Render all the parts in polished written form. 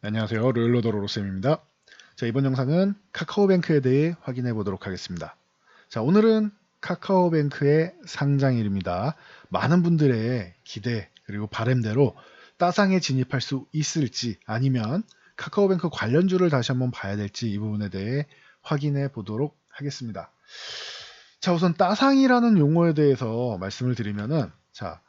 안녕하세요. 로열로더로 로쌤입니다. 자, 이번 영상은 카카오뱅크에 대해 확인해 보도록 하겠습니다. 자, 오늘은 카카오뱅크의 상장일입니다. 많은 분들의 기대 그리고 바람대로 따상에 진입할 수 있을지 아니면 카카오뱅크 관련주를 다시 한번 봐야 될지 이 부분에 대해 확인해 보도록 하겠습니다. 자, 우선 따상이라는 용어에 대해서 말씀을 드리면은 자,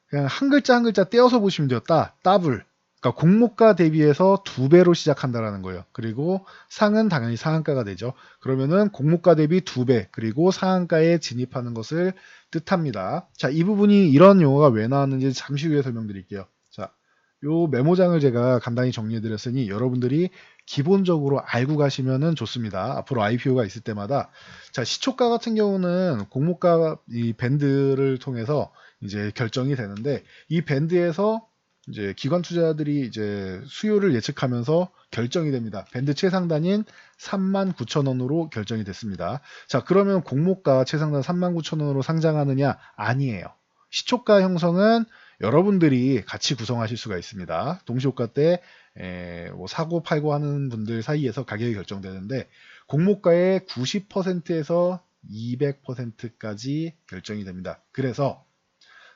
그냥 한 글자 한 글자 떼어서 보시면 돼요. 따블. 그러니까 공모가 대비해서 2배로 시작한다라는 거예요. 그리고 상은 당연히 상한가가 되죠. 그러면은 공모가 대비 2배, 그리고 상한가에 진입하는 것을 뜻합니다. 자, 이 부분이 이런 용어가 왜 나왔는지 잠시 후에 설명드릴게요. 자, 요 메모장을 제가 간단히 정리해 드렸으니 여러분들이 기본적으로 알고 가시면은 좋습니다. 앞으로 IPO가 있을 때마다. 자, 시초가 같은 경우는 공모가 이 밴드를 통해서 이제 결정이 되는데, 이 밴드에서 이제 기관 투자자들이 이제 수요를 예측하면서 결정이 됩니다. 밴드 최상단인 39,000원으로 결정이 됐습니다. 자, 그러면 공모가 최상단 39,000원으로 상장하느냐? 아니에요. 시초가 형성은 여러분들이 같이 구성하실 수가 있습니다. 동시호가 때 뭐 사고 팔고 하는 분들 사이에서 가격이 결정되는데, 공모가의 90%에서 200%까지 결정이 됩니다. 그래서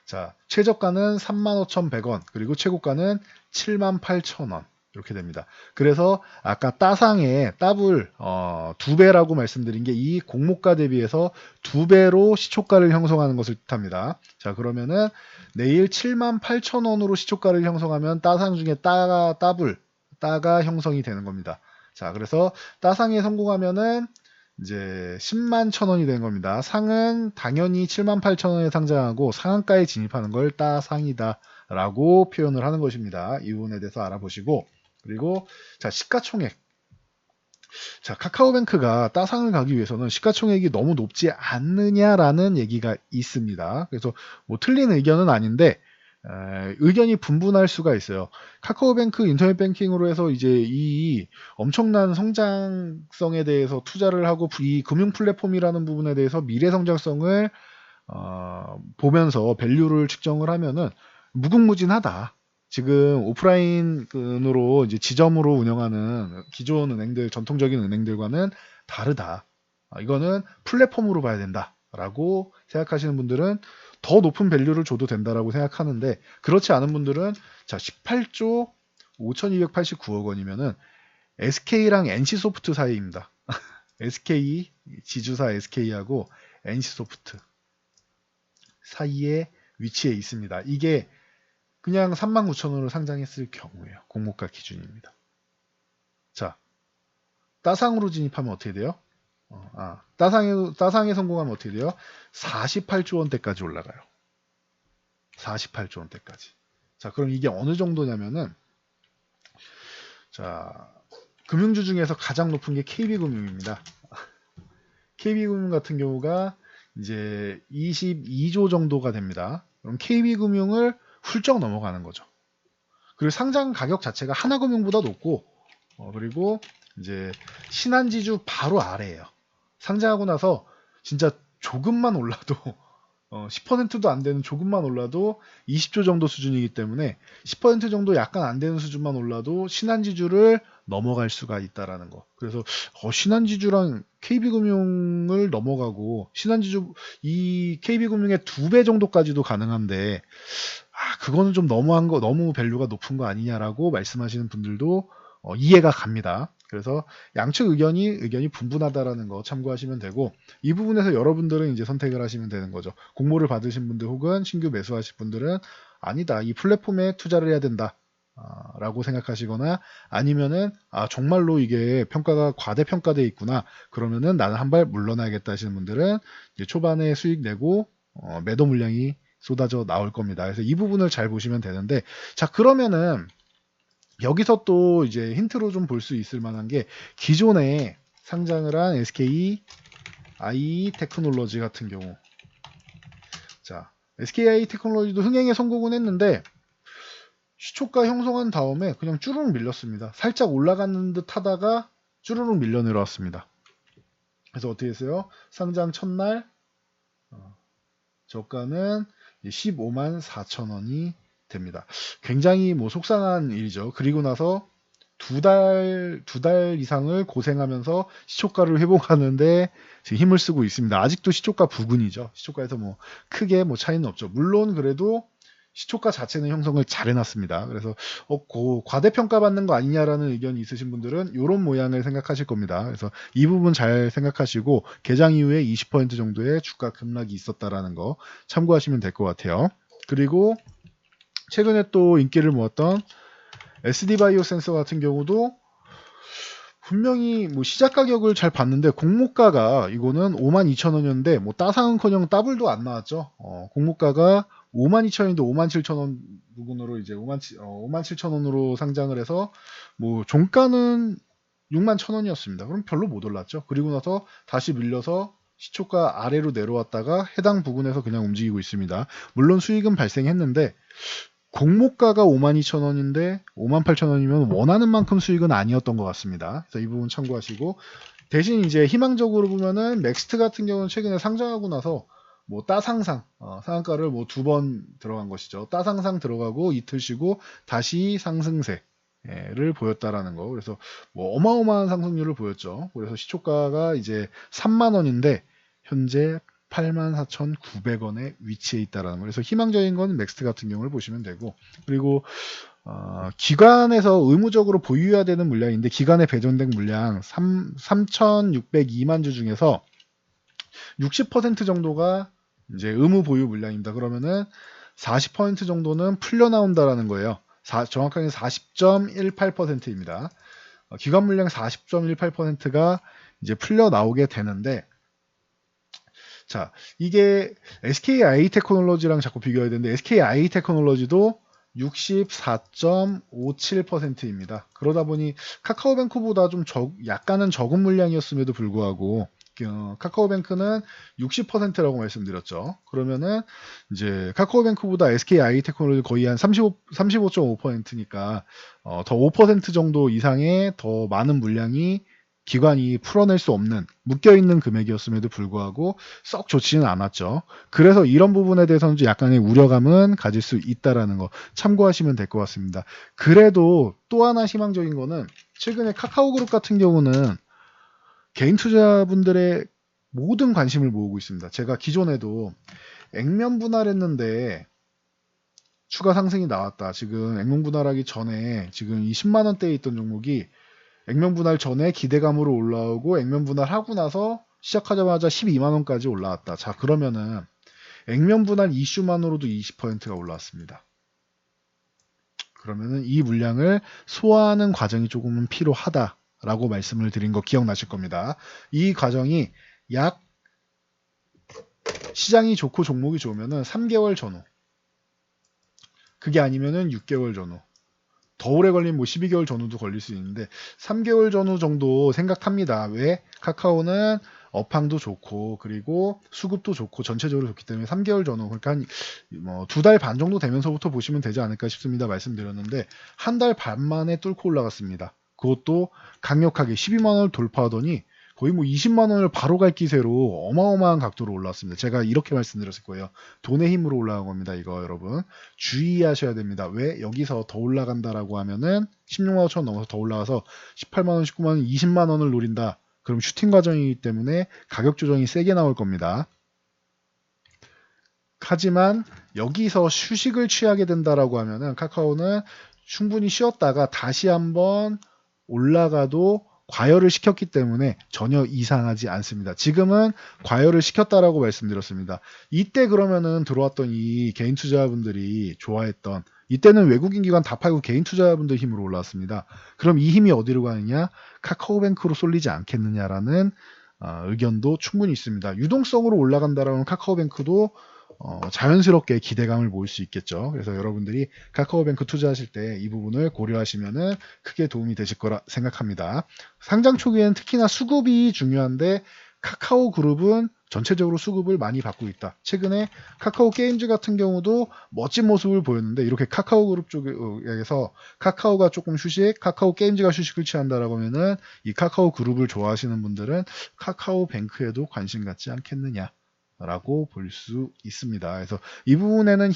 자, 최저가는 35,100원, 그리고 최고가는 78,000원. 이렇게 됩니다. 그래서 아까 따상의 따블 2배라고 말씀드린 게 이 공모가 대비해서 2배로 시초가를 형성하는 것을 뜻합니다. 자, 그러면은 내일 78,000원으로 시초가를 형성하면 따상 중에 따가 형성이 되는 겁니다. 자, 그래서 따상에 성공하면은 이제 10만 1,000원이 된 겁니다. 상은 당연히 7만 8,000원에 상장하고 상한가에 진입하는 걸 따상이다 라고 표현을 하는 것입니다. 이 부분에 대해서 알아보시고, 그리고 자, 시가총액. 자, 카카오뱅크가 따상을 가기 위해서는 시가총액이 너무 높지 않느냐라는 얘기가 있습니다. 그래서 뭐 틀린 의견은 아닌데 의견이 분분할 수가 있어요. 카카오뱅크 인터넷 뱅킹으로 해서 이제 이 엄청난 성장성에 대해서 투자를 하고 이 금융 플랫폼이라는 부분에 대해서 미래 성장성을 보면서 밸류를 측정을 하면은 무궁무진하다. 지금 오프라인으로 이제 지점으로 운영하는 기존 은행들, 전통적인 은행들과는 다르다. 이거는 플랫폼으로 봐야 된다라고 생각하시는 분들은 더 높은 밸류를 줘도 된다라고 생각하는데, 그렇지 않은 분들은 자, 18조 5,289억 원이면은 SK랑 NC소프트 사이입니다. SK 지주사 SK하고 NC소프트 사이에 위치해 있습니다. 이게 그냥 39,000원으로 상장했을 경우에요. 공모가 기준입니다. 자, 따상으로 진입하면 어떻게 돼요? 따상에 성공하면 어떻게 돼요? 48조 원대까지 올라가요. 48조 원대까지. 자, 그럼 이게 어느 정도냐면은, 자, 금융주 중에서 가장 높은 게 KB금융입니다. KB금융 같은 경우가 이제 22조 정도가 됩니다. 그럼 KB금융을 훌쩍 넘어가는 거죠. 그리고 상장 가격 자체가 하나금융보다 높고, 그리고 이제 신한지주 바로 아래예요. 상장하고 나서 진짜 조금만 올라도 10%도 안 되는 조금만 올라도 20조 정도 수준이기 때문에 10% 정도 약간 안 되는 수준만 올라도 신한지주를 넘어갈 수가 있다라는 거. 그래서 신한지주랑 KB금융을 넘어가고 신한지주 이 KB금융의 2배 정도까지도 가능한데 그거는 좀 너무한 거, 너무 밸류가 높은 거 아니냐라고 말씀하시는 분들도 이해가 갑니다. 그래서 양측 의견이 분분하다라는 거 참고하시면 되고, 이 부분에서 여러분들은 이제 선택을 하시면 되는 거죠. 공모를 받으신 분들 혹은 신규 매수하실 분들은 아니다, 이 플랫폼에 투자를 해야 된다 라고 생각하시거나, 아니면은 정말로 이게 평가가 과대평가돼 있구나, 그러면은 나는 한 발 물러나야겠다 하시는 분들은 이제 초반에 수익 내고 매도 물량이 쏟아져 나올 겁니다. 그래서 이 부분을 잘 보시면 되는데, 자, 그러면은 여기서 또 이제 힌트로 좀 볼 수 있을 만한 게, 기존에 상장을 한 SK i 테크놀로지 같은 경우, 자, SK i 테크놀로지도 흥행에 성공은 했는데 시초가 형성한 다음에 그냥 쭈루룩 밀렸습니다. 살짝 올라가는 듯 하다가 쭈루룩 밀려 내려왔습니다. 그래서 어떻게 했어요? 상장 첫날 저가는 15만 4천 원이 됩니다. 굉장히 뭐 속상한 일이죠. 그리고 나서 두 달 이상을 고생하면서 시초가를 회복하는데 지금 힘을 쓰고 있습니다. 아직도 시초가 부근이죠. 시초가에서 뭐 크게 뭐 차이는 없죠. 물론 그래도 시초가 자체는 형성을 잘 해놨습니다. 그래서 과대평가받는 거 아니냐라는 의견이 있으신 분들은 이런 모양을 생각하실 겁니다. 그래서 이 부분 잘 생각하시고 개장 이후에 20% 정도의 주가 급락이 있었다라는 거 참고하시면 될 것 같아요. 그리고 최근에 또 인기를 모았던 SD바이오 센서 같은 경우도 분명히 뭐 시작 가격을 잘 봤는데 공모가가 이거는 52,000원이었는데 뭐 따상은커녕 더블도 안 나왔죠. 공모가가 52,000원인데 57,000원 부근으로 이제 57,000원으로 상장을 해서 뭐 종가는 61,000원이었습니다. 그럼 별로 못 올랐죠. 그리고 나서 다시 밀려서 시초가 아래로 내려왔다가 해당 부근에서 그냥 움직이고 있습니다. 물론 수익은 발생했는데 공모가가 52,000원인데 58,000원이면 원하는 만큼 수익은 아니었던 것 같습니다. 그래서 이 부분 참고하시고 대신 이제 희망적으로 보면은 넥스트 같은 경우는 최근에 상장하고 나서 뭐 따상상 상한가를 뭐 2번 들어간 것이죠. 따상상 들어가고 이틀 쉬고 다시 상승세를 보였다라는 거. 그래서 뭐 어마어마한 상승률을 보였죠. 그래서 시초가가 이제 3만 원인데 현재 84,900원에 위치해 있다라는 거. 그래서 희망적인 건 넥스트 같은 경우를 보시면 되고, 그리고 기관에서 의무적으로 보유해야 되는 물량인데 기관에 배정된 물량 3,602만 주 중에서 60% 정도가 이제 의무 보유 물량입니다. 그러면은 40% 정도는 풀려 나온다라는 거예요. 정확하게 40.18%입니다. 기관 물량 40.18%가 이제 풀려 나오게 되는데, 자, 이게 SKI 테크놀로지랑 자꾸 비교해야 되는데 SKI 테크놀로지도 64.57%입니다. 그러다 보니 카카오뱅크보다 좀 약간은 적은 물량이었음에도 불구하고 카카오뱅크는 60%라고 말씀드렸죠. 그러면은 이제 카카오뱅크보다 SKI 테크놀로지 거의 한 35.5%니까 더 5% 정도 이상의 더 많은 물량이 기관이 풀어낼 수 없는 묶여있는 금액이었음에도 불구하고 썩 좋지는 않았죠. 그래서 이런 부분에 대해서는 좀 약간의 우려감은 가질 수 있다라는 거 참고하시면 될 것 같습니다. 그래도 또 하나 희망적인 거는 최근에 카카오그룹 같은 경우는 개인 투자분들의 모든 관심을 모으고 있습니다. 제가 기존에도 액면 분할했는데 추가 상승이 나왔다. 지금 액면 분할하기 전에 지금 이 10만 원대에 있던 종목이 액면 분할 전에 기대감으로 올라오고 액면 분할하고 나서 시작하자마자 12만 원까지 올라왔다. 자, 그러면은 액면 분할 이슈만으로도 20%가 올라왔습니다. 그러면은 이 물량을 소화하는 과정이 조금은 필요하다라고 말씀을 드린 거 기억나실 겁니다. 이 과정이 약 시장이 좋고 종목이 좋으면은 3개월 전후, 그게 아니면은 6개월 전후, 더 오래 걸리면 뭐 12개월 전후도 걸릴 수 있는데 3개월 전후 정도 생각합니다. 왜? 카카오는 업황도 좋고 그리고 수급도 좋고 전체적으로 좋기 때문에 3개월 전후, 그러니까 뭐 2달 반 정도 되면서부터 보시면 되지 않을까 싶습니다. 말씀드렸는데 한 달 반 만에 뚫고 올라갔습니다. 그것도 강력하게 12만 원을 돌파하더니 거의 뭐 20만 원을 바로 갈 기세로 어마어마한 각도로 올라왔습니다. 제가 이렇게 말씀드렸을 거예요. 돈의 힘으로 올라간 겁니다. 이거 여러분 주의하셔야 됩니다. 왜? 여기서 더 올라간다라고 하면은 16만 5천 원 넘어서 더 올라가서 18만 원, 19만 원, 20만 원을 노린다. 그럼 슈팅 과정이기 때문에 가격 조정이 세게 나올 겁니다. 하지만 여기서 휴식을 취하게 된다라고 하면은 카카오는 충분히 쉬었다가 다시 한번 올라가도 과열을 시켰기 때문에 전혀 이상하지 않습니다. 지금은 과열을 시켰다라고 말씀드렸습니다. 이때 그러면은 들어왔던 이 개인 투자분들이 좋아했던, 이때는 외국인 기관 다 팔고 개인 투자분들 힘으로 올라왔습니다. 그럼 이 힘이 어디로 가느냐? 카카오뱅크로 쏠리지 않겠느냐라는 의견도 충분히 있습니다. 유동성으로 올라간다라는 카카오뱅크도 자연스럽게 기대감을 모을 수 있겠죠. 그래서 여러분들이 카카오뱅크 투자하실 때 이 부분을 고려하시면은 크게 도움이 되실 거라 생각합니다. 상장 초기에는 특히나 수급이 중요한데 카카오 그룹은 전체적으로 수급을 많이 받고 있다. 최근에 카카오 게임즈 같은 경우도 멋진 모습을 보였는데 이렇게 카카오 그룹 쪽에서 카카오가 조금 휴식, 카카오 게임즈가 휴식을 취한다라고 하면은 이 카카오 그룹을 좋아하시는 분들은 카카오뱅크에도 관심 갖지 않겠느냐. 라고 볼 수 있습니다. 그래서 이 부분에는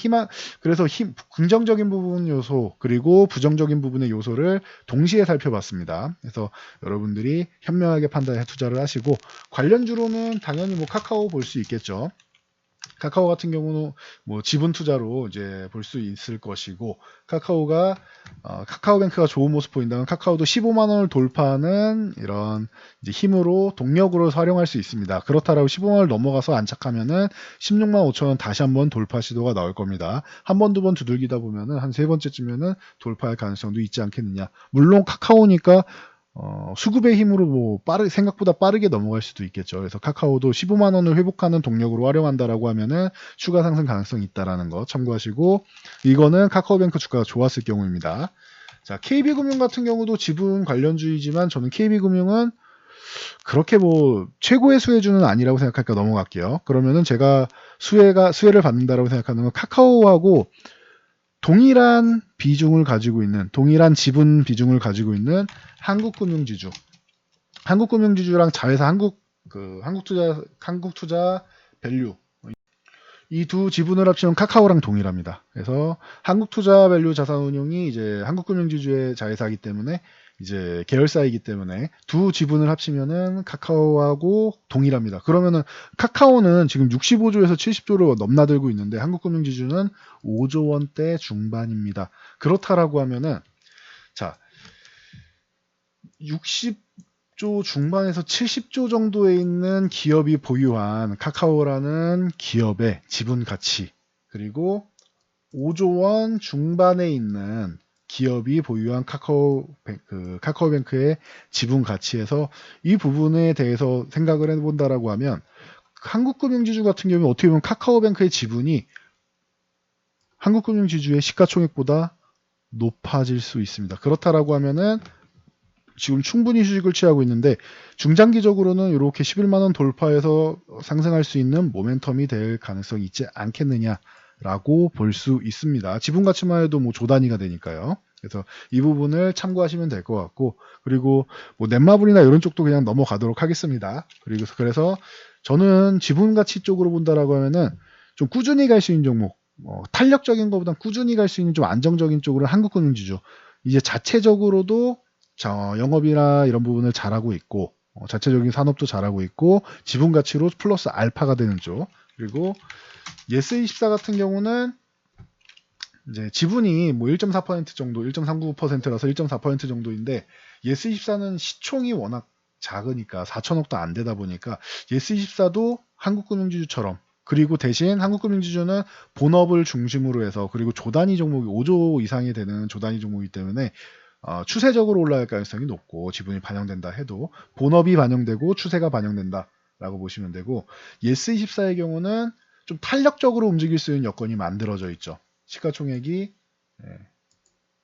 그래서 긍정적인 부분 요소 그리고 부정적인 부분의 요소를 동시에 살펴봤습니다. 그래서 여러분들이 현명하게 판단해 투자를 하시고, 관련주로는 당연히 뭐 카카오 볼 수 있겠죠. 카카오 같은 경우는 뭐 지분 투자로 이제 볼 수 있을 것이고, 카카오뱅크가 좋은 모습 보인다면 카카오도 15만 원을 돌파하는 이런 이제 힘으로 동력으로 활용할 수 있습니다. 그렇다라고 15만 원을 넘어가서 안착하면은 16만 5천 원 다시 한번 돌파 시도가 나올 겁니다. 한 번, 두 번 두들기다 보면은 한 세 번째쯤에는 돌파할 가능성도 있지 않겠느냐. 물론 카카오니까 수급의 힘으로 뭐 생각보다 빠르게 넘어갈 수도 있겠죠. 그래서 카카오도 15만 원을 회복하는 동력으로 활용한다라고 하면은 추가 상승 가능성이 있다라는 거 참고하시고, 이거는 카카오뱅크 주가가 좋았을 경우입니다. 자, KB금융 같은 경우도 지분 관련주이지만 저는 KB금융은 그렇게 뭐 최고의 수혜주는 아니라고 생각하니까 넘어갈게요. 그러면은 제가 수혜를 받는다라고 생각하는 건 카카오하고 동일한 지분 비중을 가지고 있는 한국금융지주. 한국금융지주랑 자회사 한국투자 밸류. 이 두 지분을 합치면 카카오랑 동일합니다. 그래서 한국투자밸류 자산운용이 이제 한국금융지주의 자회사이기 때문에 이제 계열사이기 때문에 두 지분을 합치면은 카카오하고 동일합니다. 그러면은 카카오는 지금 65조에서 70조로 넘나들고 있는데 한국금융지주는 5조 원대 중반입니다. 그렇다라고 하면은 자, 60조 중반에서 70조 정도에 있는 기업이 보유한 카카오라는 기업의 지분 가치, 그리고 5조 원 중반에 있는 기업이 보유한 카카오뱅크의 지분 가치에서 이 부분에 대해서 생각을 해본다라고 하면, 한국금융지주 같은 경우는 어떻게 보면 카카오뱅크의 지분이 한국금융지주의 시가총액보다 높아질 수 있습니다. 그렇다라고 하면은 지금 충분히 휴식을 취하고 있는데 중장기적으로는 이렇게 11만 원 돌파해서 상승할 수 있는 모멘텀이 될 가능성이 있지 않겠느냐라고 볼 수 있습니다. 지분 가치만 해도 뭐 조 단위가 되니까요. 그래서 이 부분을 참고하시면 될 것 같고, 그리고 뭐 넷마블이나 이런 쪽도 그냥 넘어가도록 하겠습니다. 그래서 저는 지분 가치 쪽으로 본다라고 하면은 좀 꾸준히 갈 수 있는 종목, 탄력적인 것보단 꾸준히 갈 수 있는 좀 안정적인 쪽으로 한국금융지주, 이제 자체적으로도 영업이나 이런 부분을 잘하고 있고, 자체적인 산업도 잘하고 있고, 지분 가치로 플러스 알파가 되는 쪽. 그리고 예스24 같은 경우는 이제 지분이 뭐 1.4% 정도, 1.39%라서 1.4% 정도인데, 예스24는 시총이 워낙 작으니까 4천억도 안 되다 보니까 예스24도 한국금융지주처럼, 그리고 대신 한국금융지주는 본업을 중심으로 해서, 그리고 조단위 종목이 5조 이상이 되는 조단위 종목이기 때문에 추세적으로 올라갈 가능성이 높고, 지분이 반영된다 해도 본업이 반영되고 추세가 반영된다 라고 보시면 되고, 예스24의 경우는 좀 탄력적으로 움직일 수 있는 여건이 만들어져 있죠. 시가총액이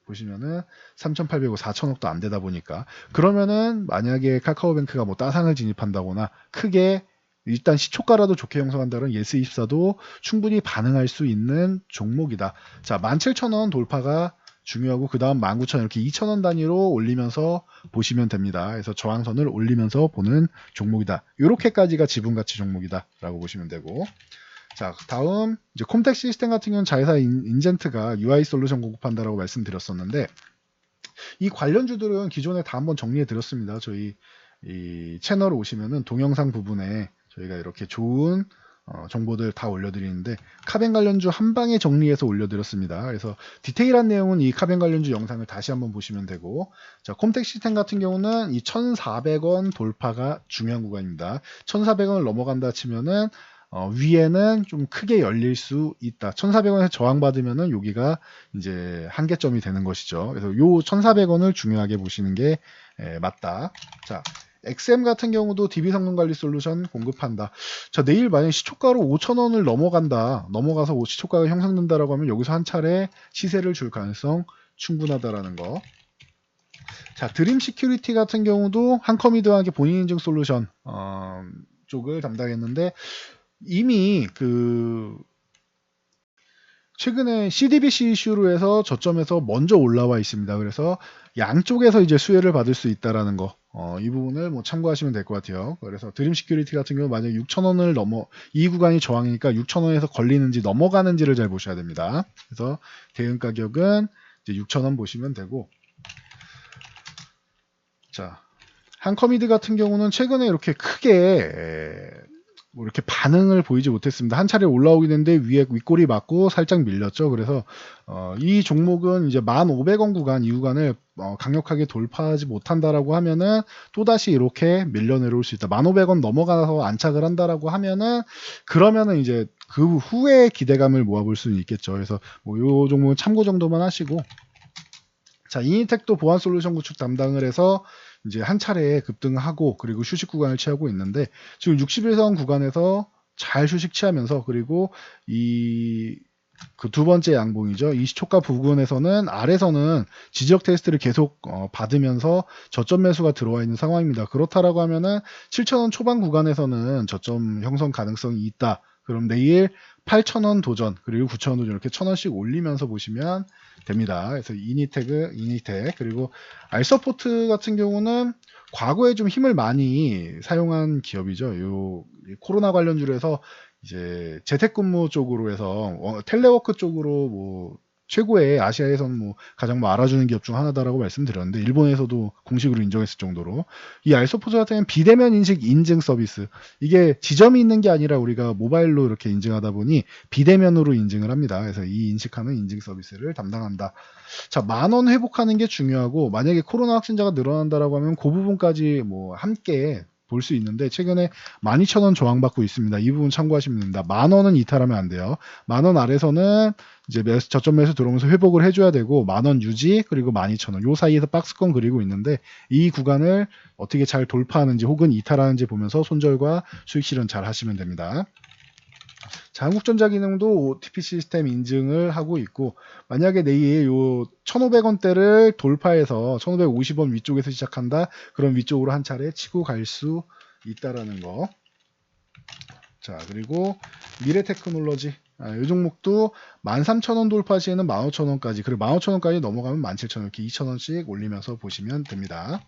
보시면은 3,800억, 4천억도 안 되다 보니까, 그러면은 만약에 카카오뱅크가 뭐 따상을 진입한다거나 크게 일단 시초가라도 좋게 형성한다면 예스24도 충분히 반응할 수 있는 종목이다. 자, 17,000원 돌파가 중요하고, 그 다음 19,000원, 이렇게 2,000원 단위로 올리면서 보시면 됩니다. 그래서 저항선을 올리면서 보는 종목이다. 이렇게까지가 지분가치 종목이다 라고 보시면 되고, 자, 다음 이제 콤텍 시스템 같은 경우는 자회사 인젠트가 UI 솔루션 공급한다라고 말씀드렸었는데, 이 관련주들은 기존에 다 한번 정리해 드렸습니다. 저희 이 채널 오시면은 동영상 부분에 저희가 이렇게 좋은 정보들 다 올려드리는데, 카벤 관련주 한 방에 정리해서 올려드렸습니다. 그래서 디테일한 내용은 이 카벤 관련주 영상을 다시 한번 보시면 되고, 자, 콤텍 시스템 같은 경우는 이 1,400원 돌파가 중요한 구간입니다. 1,400원을 넘어간다 치면은 위에는 좀 크게 열릴 수 있다. 1,400원에서 저항받으면은 여기가 이제 한계점이 되는 것이죠. 그래서 요 1,400원을 중요하게 보시는 게 맞다. 자, XM 같은 경우도 DB 성능 관리 솔루션 공급한다. 자, 내일 만약 시초가로 5,000원을 넘어가서 시초가가 형성된다라고 하면 여기서 한 차례 시세를 줄 가능성 충분하다라는 거. 자, 드림 시큐리티 같은 경우도 한컴이드와 함께 본인 인증 솔루션 쪽을 담당했는데, 이미 최근에 CDBC 이슈로 해서 저점에서 먼저 올라와 있습니다. 그래서 양쪽에서 이제 수혜를 받을 수 있다라는 거. 이 부분을 뭐 참고하시면 될 것 같아요. 그래서 드림 시큐리티 같은 경우 만약 6,000원을 넘어 이 구간이 저항이니까 6,000원에서 걸리는지 넘어가는지를 잘 보셔야 됩니다. 그래서 대응 가격은 이제 6,000원 보시면 되고, 자, 한커미드 같은 경우는 최근에 이렇게 크게 뭐 이렇게 반응을 보이지 못했습니다. 한 차례 올라오긴 했는데 위에 윗골이 맞고 살짝 밀렸죠. 그래서 이 종목은 이제 1,500원 구간 이 구간을 강력하게 돌파하지 못한다라고 하면은 또다시 이렇게 밀려 내려올 수 있다. 1,500원 넘어가서 안착을 한다라고 하면은 그러면은 이제 그 후에 기대감을 모아볼 수는 있겠죠. 그래서 뭐 요 종목은 참고 정도만 하시고, 자, 이니텍도 보안 솔루션 구축 담당을 해서 이제 한 차례 급등하고 그리고 휴식 구간을 취하고 있는데 지금 61선 구간에서 잘 휴식 취하면서, 그리고 이 그 두 번째 양봉이죠. 이 시초가 부근에서는 아래서는 지지적 테스트를 계속 받으면서 저점 매수가 들어와 있는 상황입니다. 그렇다라고 하면은 7,000원 초반 구간에서는 저점 형성 가능성이 있다. 그럼 내일 8,000원 도전, 그리고 9,000원 도전 이렇게 1,000원씩 올리면서 보시면 됩니다. 그래서 이니텍, 그리고 알서포트 같은 경우는 과거에 좀 힘을 많이 사용한 기업이죠. 요 코로나 관련주에서 이제 재택근무 쪽으로 해서 텔레워크 쪽으로 뭐 최고의 아시아에서는 뭐 가장 뭐 알아주는 기업 중 하나다라고 말씀드렸는데 일본에서도 공식으로 인정했을 정도로, 이 알소포트 같은 경우는 비대면 인식 인증 서비스, 이게 지점이 있는 게 아니라 우리가 모바일로 이렇게 인증하다 보니 비대면으로 인증을 합니다. 그래서 이 인식하는 인증 서비스를 담당한다. 자, 10,000원 회복하는 게 중요하고, 만약에 코로나 확진자가 늘어난다라고 하면 그 부분까지 뭐 함께 볼 수 있는데 최근에 12,000원 저항받고 있습니다. 이 부분 참고하시면 됩니다. 10,000원은 이탈하면 안 돼요. 10,000원 아래서는 이제 저점 매수 들어오면서 회복을 해줘야 되고, 10,000원 유지, 그리고 12,000원 요 사이에서 박스권 그리고 있는데 이 구간을 어떻게 잘 돌파하는지 혹은 이탈하는지 보면서 손절과 수익 실현 잘 하시면 됩니다. 자, 한국전자기능도 OTP 시스템 인증을 하고 있고, 만약에 내일 요 1,500원대를 돌파해서 1,550원 위쪽에서 시작한다. 그럼 위쪽으로 한 차례 치고 갈 수 있다라는 거. 자, 그리고 미래테크놀로지. 이 종목도 13,000원 돌파 시에는 15,000원까지, 그리고 15,000원까지 넘어가면 17,000원, 이렇게 2,000원씩 올리면서 보시면 됩니다.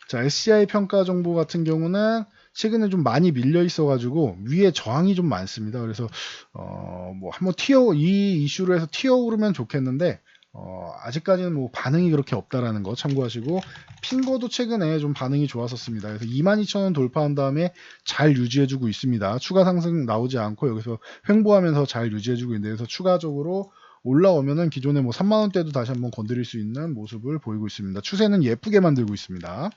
자, SCI 평가 정보 같은 경우는 최근에 좀 많이 밀려 있어가지고 위에 저항이 좀 많습니다. 그래서 뭐 한번 이 이슈로 해서 튀어 오르면 좋겠는데 아직까지는 뭐 반응이 그렇게 없다라는 거 참고하시고, 핑거도 최근에 좀 반응이 좋았었습니다. 그래서 22,000원 돌파한 다음에 잘 유지해주고 있습니다. 추가 상승 나오지 않고 여기서 횡보하면서 잘 유지해주고 있는데, 그래서 추가적으로 올라오면은 기존에 뭐 3만원대도 다시 한번 건드릴 수 있는 모습을 보이고 있습니다. 추세는 예쁘게 만들고 있습니다.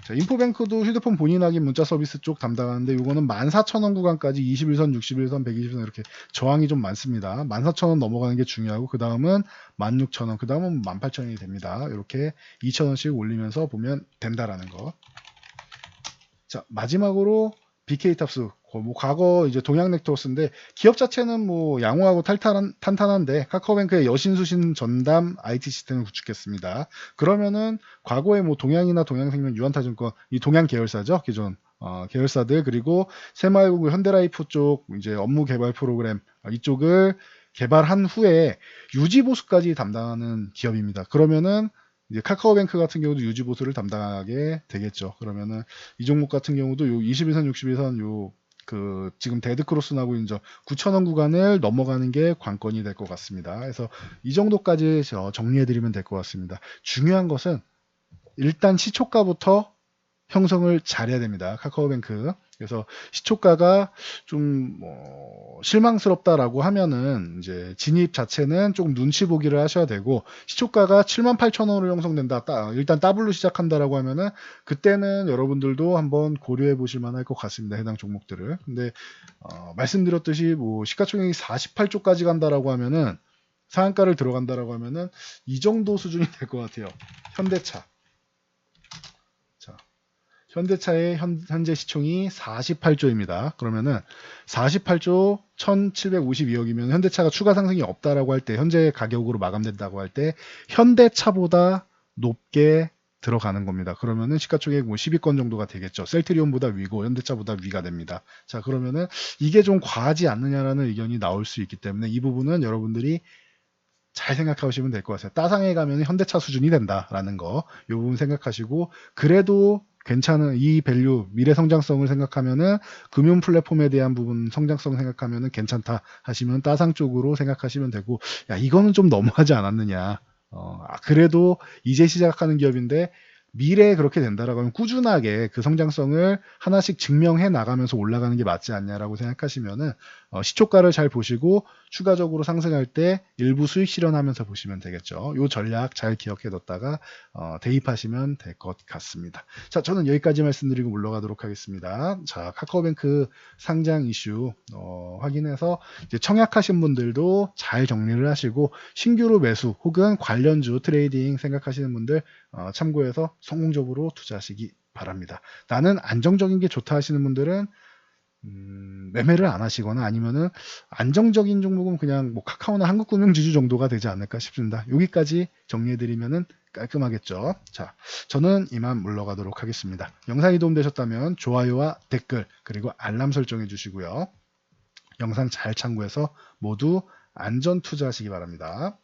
자, 인포뱅크도 휴대폰 본인 확인 문자 서비스 쪽 담당하는데 이거는 14,000원 구간까지 21선, 61선, 120선 이렇게 저항이 좀 많습니다. 14,000원 넘어가는 게 중요하고, 그 다음은 16,000원, 그 다음은 18,000원이 됩니다. 이렇게 2,000원씩 올리면서 보면 된다라는 거. 자, 마지막으로 BK탑스, 뭐 과거 이제 동양넥트워크인데 기업 자체는 뭐 양호하고 탄탄한데 카카오뱅크의 여신수신 전담 IT 시스템을 구축했습니다. 그러면은 과거에 뭐 동양이나 동양생명, 유한타증권, 이 동양 계열사죠, 기존 계열사들, 그리고 새마을공구, 현대라이프 쪽 이제 업무 개발 프로그램 이쪽을 개발한 후에 유지 보수까지 담당하는 기업입니다. 그러면은 이제 카카오뱅크 같은 경우도 유지 보수를 담당하게 되겠죠. 그러면은 이 종목 같은 경우도 요 21선, 61선 요 그 지금 데드크로스 나고 있는 9,000원 구간을 넘어가는 게 관건이 될 것 같습니다. 그래서 이 정도까지 정리해드리면 될 것 같습니다. 중요한 것은 일단 시초가부터 형성을 잘해야 됩니다. 카카오뱅크. 그래서 시초가가 좀 실망스럽다라고 하면은 이제 진입 자체는 조금 눈치 보기를 하셔야 되고, 시초가가 78,000원으로 형성된다. 일단 더블로 시작한다라고 하면은 그때는 여러분들도 한번 고려해 보실 만할 것 같습니다. 해당 종목들을. 근데 말씀드렸듯이 뭐 시가총액이 48조까지 간다라고 하면은, 상한가를 들어간다라고 하면은 이 정도 수준이 될 것 같아요. 현대차. 현대차의 현재 시총이 48조입니다. 그러면은 48조 1,752억이면 현대차가 추가 상승이 없다라고 할 때, 현재 가격으로 마감된다고 할 때 현대차보다 높게 들어가는 겁니다. 그러면은 시가총액 뭐 10위권 정도가 되겠죠. 셀트리온보다 위고 현대차보다 위가 됩니다. 자, 그러면은 이게 좀 과하지 않느냐라는 의견이 나올 수 있기 때문에 이 부분은 여러분들이 잘 생각하시면 될 것 같아요. 따상에 가면 현대차 수준이 된다라는 거, 이 부분 생각하시고, 그래도 괜찮은 이 밸류, 미래 성장성을 생각하면은 금융 플랫폼에 대한 부분 성장성 생각하면은 괜찮다 하시면 따상 쪽으로 생각하시면 되고, 야, 이거는 좀 너무하지 않았느냐. 그래도 이제 시작하는 기업인데 미래에 그렇게 된다라고 하면 꾸준하게 그 성장성을 하나씩 증명해 나가면서 올라가는 게 맞지 않냐라고 생각하시면은 시초가를 잘 보시고 추가적으로 상승할 때 일부 수익 실현하면서 보시면 되겠죠. 요 전략 잘 기억해 뒀다가 대입하시면 될 것 같습니다. 자, 저는 여기까지 말씀드리고 물러가도록 하겠습니다. 자, 카카오뱅크 상장 이슈 확인해서 이제 청약하신 분들도 잘 정리를 하시고 신규로 매수 혹은 관련주 트레이딩 생각하시는 분들 참고해서 성공적으로 투자하시기 바랍니다. 나는 안정적인 게 좋다 하시는 분들은 매매를 안 하시거나 아니면은 안정적인 종목은 그냥 뭐 카카오나 한국금융지주 정도가 되지 않을까 싶습니다. 여기까지 정리해드리면은 깔끔하겠죠. 자, 저는 이만 물러가도록 하겠습니다. 영상이 도움되셨다면 좋아요와 댓글 그리고 알람 설정해 주시고요. 영상 잘 참고해서 모두 안전 투자하시기 바랍니다.